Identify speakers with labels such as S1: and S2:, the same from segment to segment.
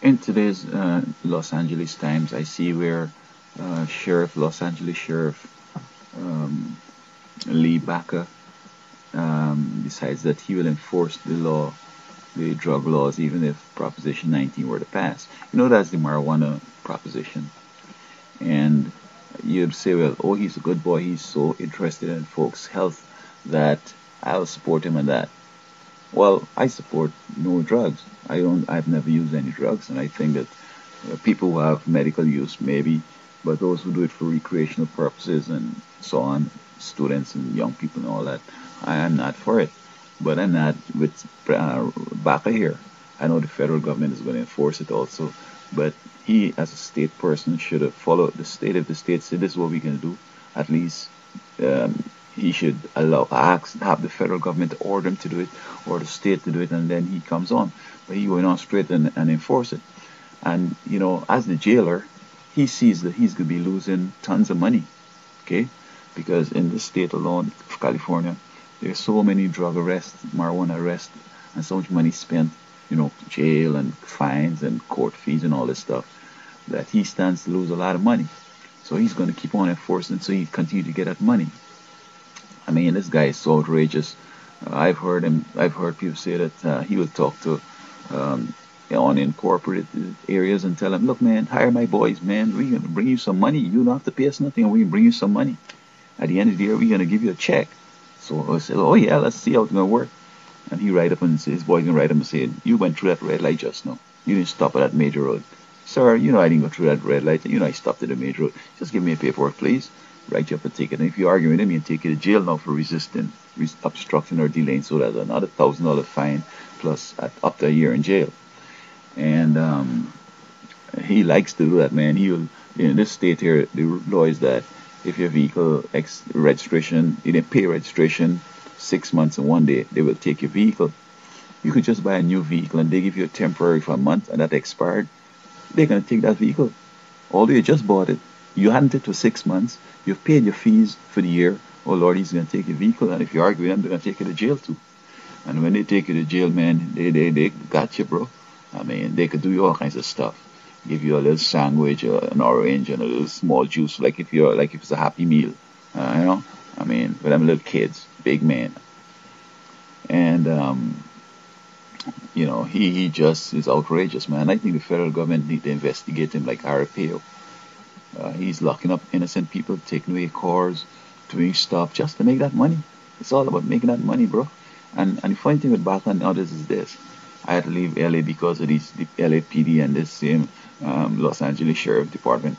S1: In today's Los Angeles Times, I see where Los Angeles Sheriff um, Lee Baca decides that he will enforce the law, the drug laws, even if Proposition 19 were to pass. You know, that's the marijuana proposition. And you'd say, well, oh, he's a good boy. He's so interested in folks' health that I'll support him in that. Well, I support no drugs. I've never used any drugs, and I think that people who have medical use maybe, but those who do it for recreational purposes and so on, students and young people and all that, I am not for it. But I'm not with Baca here. I know the federal government is going to enforce it also, but he, as a state person, should have followed the state. If the state said this is what we're going to do, at least um, he should have the federal government order him to do it, or the state to do it, and then he comes on. But he went on straight and enforce it. And you know, as the jailer, he sees that he's going to be losing tons of money, okay? Because in the state alone, of California, there's so many drug arrests, marijuana arrests, and so much money spent, you know, jail and fines and court fees and all this stuff, that he stands to lose a lot of money. So he's going to keep on enforcing so he continue to get that money. I mean, this guy is so outrageous. I've heard people say that he will talk to um, unincorporated areas and tell them, look, man, hire my boys, man. We're going to bring you some money. You don't have to pay us nothing, and we're going to bring you some money. At the end of the year, we're going to give you a check. So I said, oh, yeah, let's see how it's going to work. And he write up and say, his boy can write up and say, you went through that red light just now. You didn't stop at that major road. Sir, you know I didn't go through that red light. You know I stopped at the major road. Just give me a paperwork, please. Write you up a ticket. And if you argue with him, you take you to jail now for resisting, obstruction or delaying. So that's another $1,000 fine plus up to a year in jail. And he likes to do that, man. In this state here, the law is that if your vehicle registration, you didn't pay registration 6 months and 1 day, they will take your vehicle. You could just buy a new vehicle and they give you a temporary for a month and that expired. They're going to take that vehicle. Although you just bought it, you hadn't it for 6 months, you've paid your fees for the year. Oh Lord, he's going to take your vehicle, and if you argue with them, they're going to take you to jail too. And when they take you to jail, man, they got you, bro. I mean, they could do you all kinds of stuff. Give you a little sandwich, an orange, and a little small juice, like if it's a Happy Meal, you know. I mean, for them little kids, big man, and you know, he just is outrageous, man. I think the federal government need to investigate him like RPO. He's locking up innocent people, taking away cars, doing stuff just to make that money. It's all about making that money, bro. And the funny thing with Baca and others is this. I had to leave LA because of the LAPD and this same Los Angeles Sheriff Department.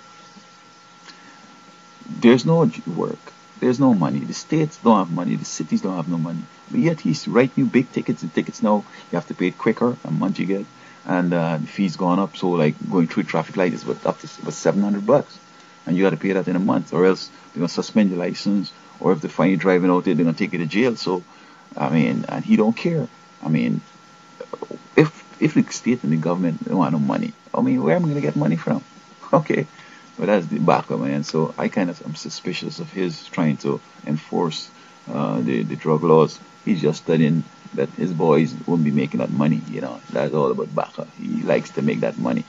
S1: There's no work. There's no money. The states don't have money. The cities don't have no money. But yet he's writing you big tickets. The tickets now, you have to pay it quicker, a month you get. And the fees gone up. So like going through a traffic light is up to $700. And you got to pay that in a month, or else they're going to suspend your license. Or if they find you driving out there, they're going to take you to jail. So, I mean, and he don't care. I mean, if the state and the government don't want no money, I mean, where am I going to get money from? Okay. But that's the Baca, man. So I kind of am suspicious of his trying to enforce the drug laws. He's just studying that his boys won't be making that money, you know. That's all about Baca. He likes to make that money.